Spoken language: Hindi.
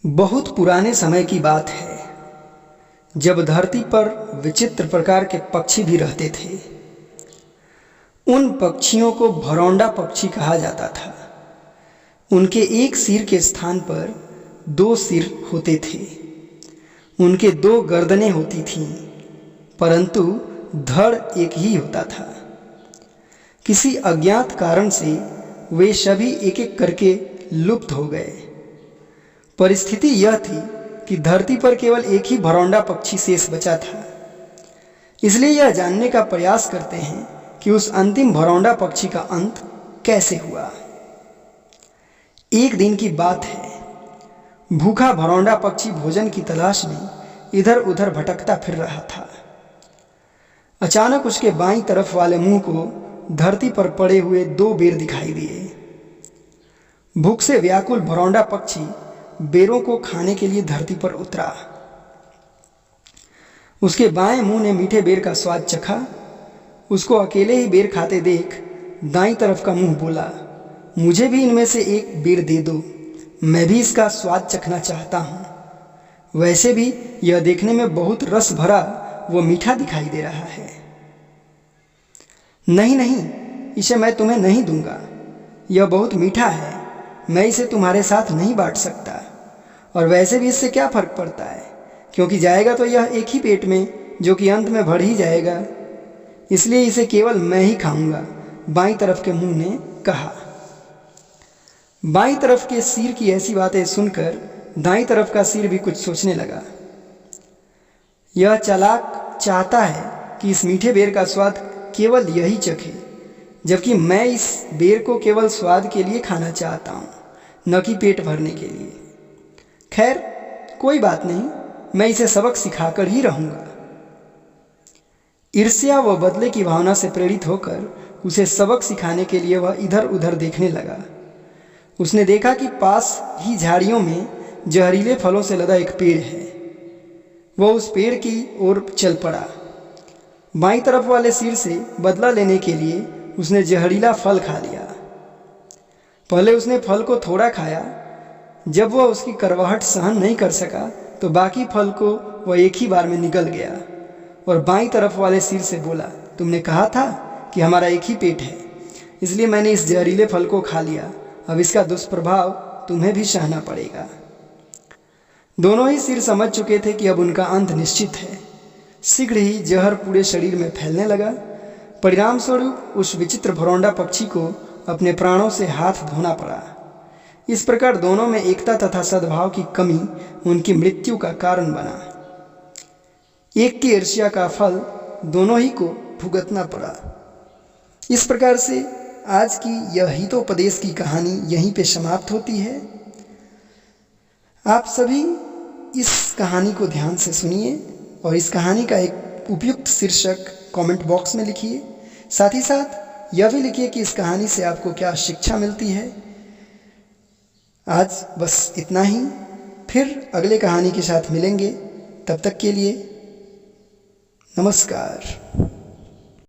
बहुत पुराने समय की बात है, जब धरती पर विचित्र प्रकार के पक्षी भी रहते थे। उन पक्षियों को भरौंडा पक्षी कहा जाता था। उनके एक सिर के स्थान पर दो सिर होते थे। उनके दो गर्दनें होती थीं, परंतु धड़ एक ही होता था। किसी अज्ञात कारण से वे सभी एक एक करके लुप्त हो गए। परिस्थिति यह थी कि धरती पर केवल एक ही भरौंडा पक्षी शेष बचा था। इसलिए यह जानने का प्रयास करते हैं कि उस अंतिम भरौंडा पक्षी का अंत कैसे हुआ। एक दिन की बात है, भूखा भरौंडा पक्षी भोजन की तलाश में इधर उधर भटकता फिर रहा था। अचानक उसके बाईं तरफ वाले मुंह को धरती पर पड़े हुए दो बेर दिखाई दिए। भूख से व्याकुल भरौंडा पक्षी बेरों को खाने के लिए धरती पर उतरा। उसके बाएं मुंह ने मीठे बेर का स्वाद चखा। उसको अकेले ही बेर खाते देख दाईं तरफ का मुंह बोला, मुझे भी इनमें से एक बेर दे दो, मैं भी इसका स्वाद चखना चाहता हूं। वैसे भी यह देखने में बहुत रस भरा व मीठा दिखाई दे रहा है। नहीं नहीं, इसे मैं तुम्हें नहीं दूंगा, यह बहुत मीठा है, मैं इसे तुम्हारे साथ नहीं बांट सकता। और वैसे भी इससे क्या फर्क पड़ता है, क्योंकि जाएगा तो यह एक ही पेट में, जो कि अंत में भर ही जाएगा। इसलिए इसे केवल मैं ही खाऊंगा, बाईं तरफ के मुंह ने कहा। बाईं तरफ के सिर की ऐसी बातें सुनकर दाईं तरफ का सिर भी कुछ सोचने लगा। यह चालाक चाहता है कि इस मीठे बेर का स्वाद केवल यही चखे, जबकि मैं इस बेर को केवल स्वाद के लिए खाना चाहता हूं, न कि पेट भरने के लिए। खैर कोई बात नहीं, मैं इसे सबक सिखाकर ही रहूंगा। ईर्ष्या व बदले की भावना से प्रेरित होकर उसे सबक सिखाने के लिए वह इधर उधर देखने लगा। उसने देखा कि पास ही झाड़ियों में जहरीले फलों से लदा एक पेड़ है। वह उस पेड़ की ओर चल पड़ा। बाईं तरफ वाले सिर से बदला लेने के लिए उसने जहरीला फल खा लिया। पहले उसने फल को थोड़ा खाया। जब वह उसकी करवाहट सहन नहीं कर सका तो बाकी फल को वह एक ही बार में निगल गया और बाईं तरफ वाले सिर से बोला, तुमने कहा था कि हमारा एक ही पेट है, इसलिए मैंने इस जहरीले फल को खा लिया। अब इसका दुष्प्रभाव तुम्हें भी सहना पड़ेगा। दोनों ही सिर समझ चुके थे कि अब उनका अंत निश्चित है। शीघ्र ही जहर पूरे शरीर में फैलने लगा। परिणाम स्वरूप उस विचित्र भरौंडा पक्षी को अपने प्राणों से हाथ धोना पड़ा। इस प्रकार दोनों में एकता तथा सद्भाव की कमी उनकी मृत्यु का कारण बना। एक की ईर्ष्या का फल दोनों ही को भुगतना पड़ा। इस प्रकार से आज की यह हितोपदेश की कहानी यहीं पे समाप्त होती है। आप सभी इस कहानी को ध्यान से सुनिए और इस कहानी का एक उपयुक्त शीर्षक कमेंट बॉक्स में लिखिए। साथ ही साथ यह भी लिखिए कि इस कहानी से आपको क्या शिक्षा मिलती है। आज बस इतना ही, फिर अगले कहानी के साथ मिलेंगे। तब तक के लिए नमस्कार।